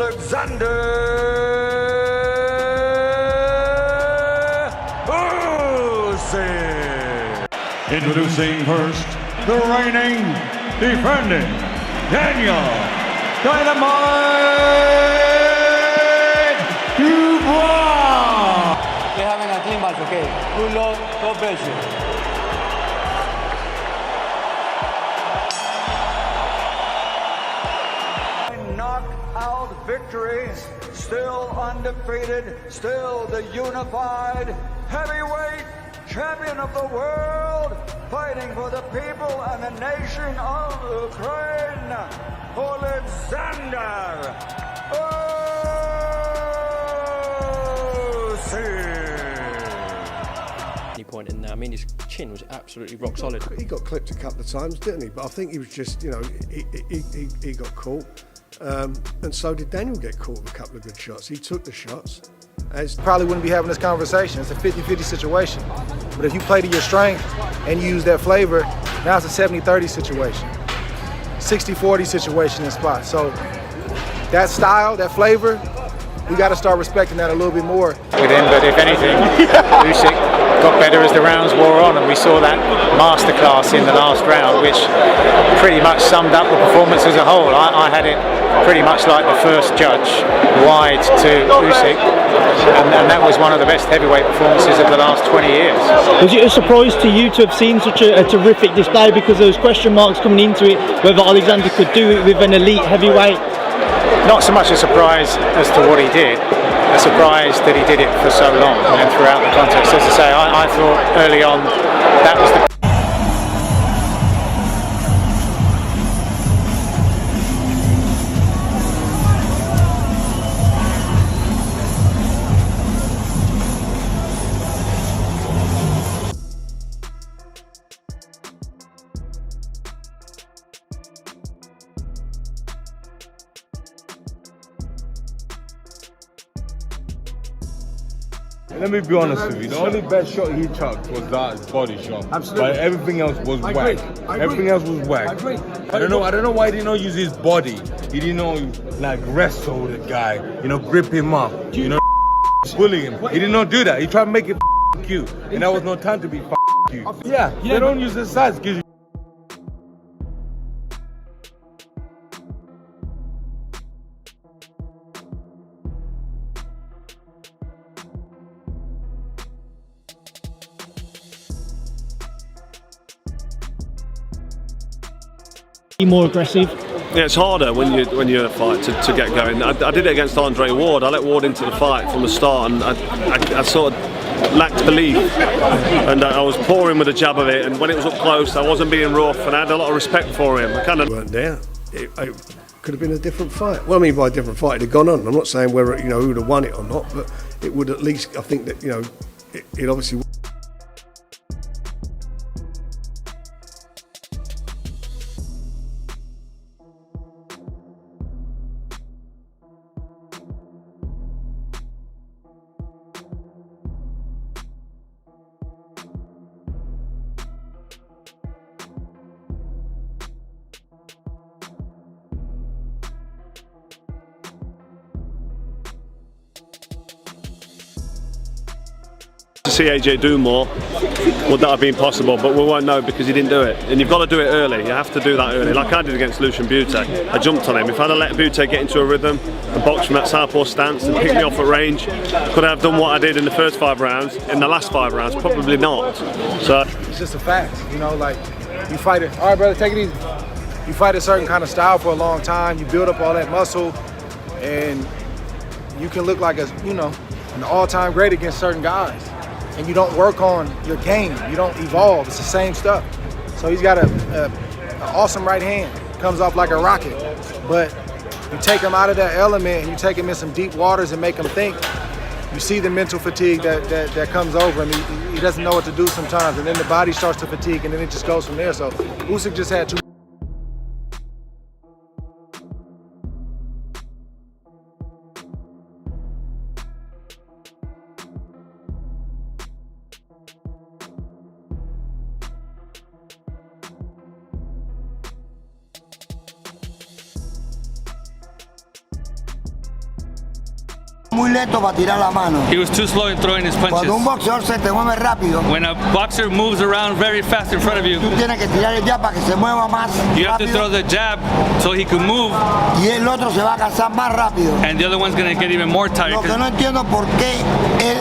Alexander Usyk. Introducing first, the reigning, defending, Daniel Dynamite Dubois. We're having a clean match, okay? Good luck, God bless you. Knockout victory, still undefeated, still the unified heavyweight champion of the world, fighting for the people and the nation of Ukraine, Alexander Usyk. Point in there. I mean, his chin was absolutely rock solid. He got clipped a couple of times, didn't he? But I think he was just, you know, he got caught. And so did Daniel get caught with a couple of good shots. He took the shots. Probably wouldn't be having this conversation. It's a 50-50 situation. But if you play to your strength and you use that flavor, now it's a 70-30 situation. 60-40 situation in spots. So that style, that flavor, we got to start respecting that a little bit more. With him, but if anything, Usyk got better as the rounds wore on, and we saw that masterclass in the last round, which pretty much summed up the performance as a whole. I had it pretty much like the first judge, wide to Usyk, and that was one of the best heavyweight performances of the last 20 years. Was it a surprise to you to have seen such a terrific display, because there was question marks coming into it whether Alexander could do it with an elite heavyweight? Not so much a surprise as to what he did, a surprise that he did it for so long and throughout the contest. As I say, I thought early on that was the Let me be honest with you, the only best shot he chucked was that body shot. Absolutely. But everything else was whack. Everything else was whack. I don't know why he did not use his body. He did not like wrestle the guy, you know, grip him up, you know, bully him. He did not do that. He tried to make it cute. And that was no time to be cute. Yeah, they don't use the size because More aggressive. Yeah, it's harder when you're a fight to get going. I did it against Andre Ward. I let Ward into the fight from the start, and I sort of lacked belief, and I was pouring with a jab of it. And when it was up close, I wasn't being rough, and I had a lot of respect for him. I kind of weren't there. It could have been a different fight. Well, I mean, by a different fight, it'd have gone on. I'm not saying whether who would have won it or not, but it would at least. I think that it obviously. To see AJ do more, would that have been possible? But we won't know because he didn't do it. And you've got to do it early. You have to do that early, like I did against Lucian Bute. I jumped on him. If I'd have let Bute get into a rhythm and box from that southpaw stance and pick me off at range, could I have done what I did in the first 5 rounds? In the last 5 rounds, probably not. So it's just a fact, like you fight it. All right, brother, take it easy. You fight a certain kind of style for a long time. You build up all that muscle, and you can look like an all-time great against certain guys. And you don't work on your game. You don't evolve. It's the same stuff. So he's got an awesome right hand. Comes off like a rocket. But you take him out of that element and you take him in some deep waters and make him think. You see the mental fatigue that comes over him. He doesn't know what to do sometimes. And then the body starts to fatigue and then it just goes from there. So Usyk just had too Muy lento para tirar la mano. He was too slow in throwing his punches. Cuando un boxeador se te mueve rápido, When a boxer moves around very fast in front of you, tú tienes que tirar el jab para que se mueva más you have to throw rápido the jab so he can move, y el otro se va a cansar más rápido. and the other one's going to get even more tired. Lo que no entiendo por qué él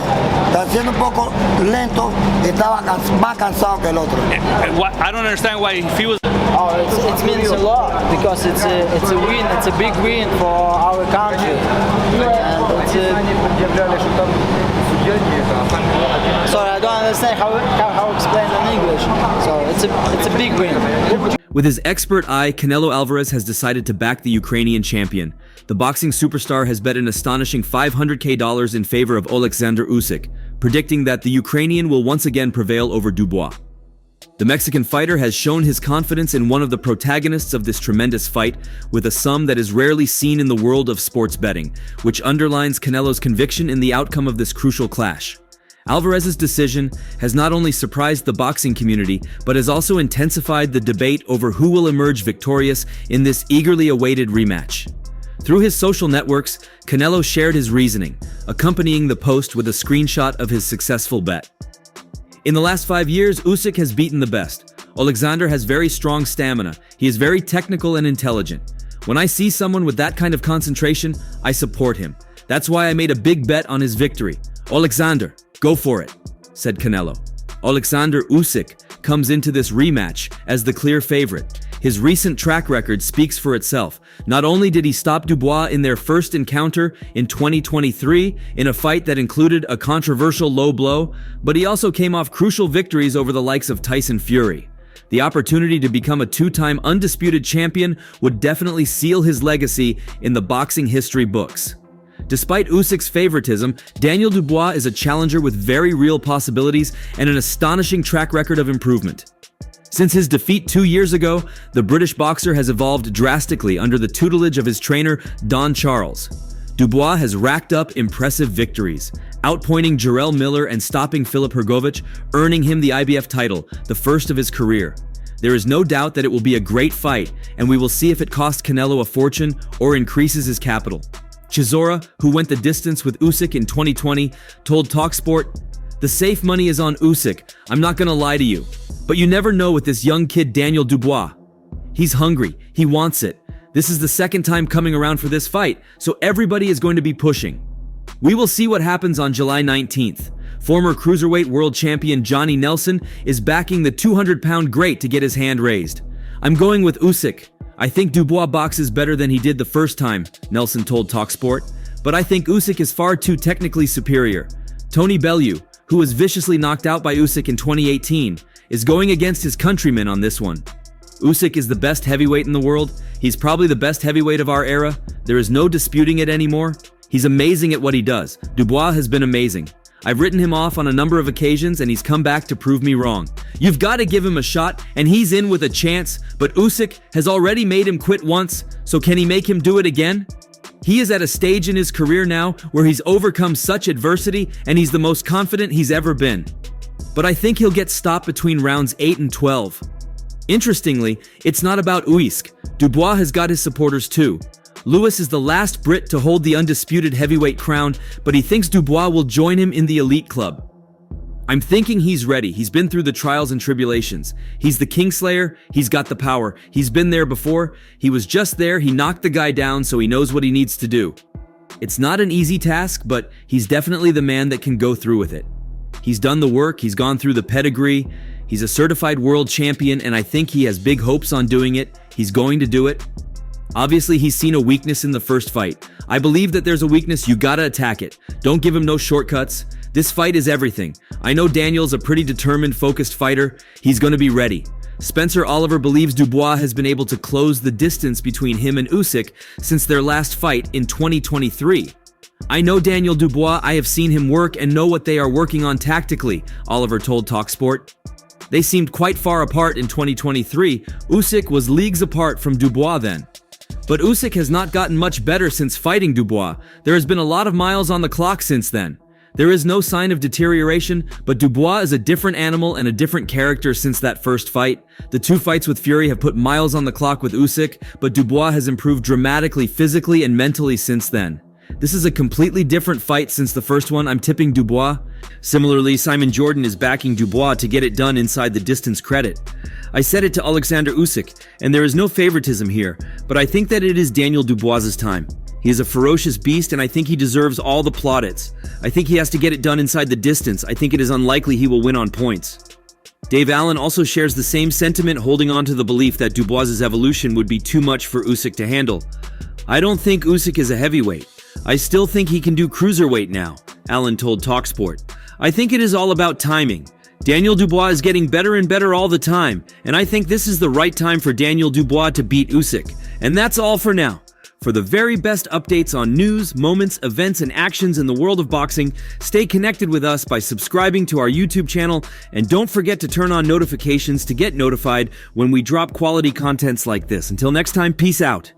está siendo un poco lento, estaba más cansado que el otro. I don't understand why if he was. Oh, it means a lot because it's a win. It's a big win for our country. Sorry, I don't understand how to explain in English. So it's a big win. With his expert eye, Canelo Alvarez has decided to back the Ukrainian champion. The boxing superstar has bet an astonishing $500K in favor of Alexander Usyk, predicting that the Ukrainian will once again prevail over Dubois. The Mexican fighter has shown his confidence in one of the protagonists of this tremendous fight with a sum that is rarely seen in the world of sports betting, which underlines Canelo's conviction in the outcome of this crucial clash. Alvarez's decision has not only surprised the boxing community, but has also intensified the debate over who will emerge victorious in this eagerly awaited rematch. Through his social networks, Canelo shared his reasoning, accompanying the post with a screenshot of his successful bet. In the last 5 years, Usyk has beaten the best. Alexander has very strong stamina. He is very technical and intelligent. When I see someone with that kind of concentration, I support him. That's why I made a big bet on his victory. Alexander, go for it, said Canelo. Alexander Usyk comes into this rematch as the clear favorite. His recent track record speaks for itself. Not only did he stop Dubois in their first encounter in 2023 in a fight that included a controversial low blow, but he also came off crucial victories over the likes of Tyson Fury. The opportunity to become a two-time undisputed champion would definitely seal his legacy in the boxing history books. Despite Usyk's favoritism, Daniel Dubois is a challenger with very real possibilities and an astonishing track record of improvement. Since his defeat 2 years ago, the British boxer has evolved drastically under the tutelage of his trainer, Don Charles. Dubois has racked up impressive victories, outpointing Jarrell Miller and stopping Filip Hrgovic, earning him the IBF title, the first of his career. There is no doubt that it will be a great fight, and we will see if it costs Canelo a fortune or increases his capital. Chisora, who went the distance with Usyk in 2020, told TalkSport, "The safe money is on Usyk, I'm not gonna lie to you. But you never know with this young kid Daniel Dubois. He's hungry, he wants it. This is the second time coming around for this fight, so everybody is going to be pushing." We will see what happens on July 19th. Former cruiserweight world champion Johnny Nelson is backing the 200-pound great to get his hand raised. "I'm going with Usyk. I think Dubois boxes better than he did the first time," Nelson told TalkSport. "But I think Usyk is far too technically superior." Tony Bellew, who was viciously knocked out by Usyk in 2018, is going against his countrymen on this one. Usyk is the best heavyweight in the world. He's probably the best heavyweight of our era. There is no disputing it anymore. He's amazing at what he does. Dubois has been amazing. I've written him off on a number of occasions and he's come back to prove me wrong. You've got to give him a shot and he's in with a chance, but Usyk has already made him quit once, so can he make him do it again? He is at a stage in his career now where he's overcome such adversity and he's the most confident he's ever been. But I think he'll get stopped between rounds 8 and 12. Interestingly, it's not about Usyk. Dubois has got his supporters too. Lewis is the last Brit to hold the undisputed heavyweight crown, but he thinks Dubois will join him in the elite club. I'm thinking he's ready. He's been through the trials and tribulations. He's the Kingslayer. He's got the power. He's been there before. He was just there. He knocked the guy down, so he knows what he needs to do. It's not an easy task, but he's definitely the man that can go through with it. He's done the work. He's gone through the pedigree. He's a certified world champion, and I think he has big hopes on doing it. He's going to do it. Obviously, he's seen a weakness in the first fight. I believe that there's a weakness, you gotta attack it. Don't give him no shortcuts. This fight is everything. I know Daniel's a pretty determined, focused fighter. He's gonna be ready. Spencer Oliver believes Dubois has been able to close the distance between him and Usyk since their last fight in 2023. I know Daniel Dubois, I have seen him work and know what they are working on tactically, Oliver told TalkSport. They seemed quite far apart in 2023. Usyk was leagues apart from Dubois then. But Usyk has not gotten much better since fighting Dubois. There has been a lot of miles on the clock since then. There is no sign of deterioration, but Dubois is a different animal and a different character since that first fight. The 2 fights with Fury have put miles on the clock with Usyk, but Dubois has improved dramatically physically and mentally since then. This is a completely different fight since the first one. I'm tipping Dubois. Similarly, Simon Jordan is backing Dubois to get it done inside the distance credit. I said it to Alexander Usyk, and there is no favoritism here, but I think that it is Daniel Dubois' time. He is a ferocious beast, and I think he deserves all the plaudits. I think he has to get it done inside the distance. I think it is unlikely he will win on points. Dave Allen also shares the same sentiment, holding on to the belief that Dubois' evolution would be too much for Usyk to handle. I don't think Usyk is a heavyweight. I still think he can do cruiserweight now, Allen told TalkSport. I think it is all about timing. Daniel Dubois is getting better and better all the time, and I think this is the right time for Daniel Dubois to beat Usyk. And that's all for now. For the very best updates on news, moments, events, and actions in the world of boxing, stay connected with us by subscribing to our YouTube channel, and don't forget to turn on notifications to get notified when we drop quality contents like this. Until next time, peace out.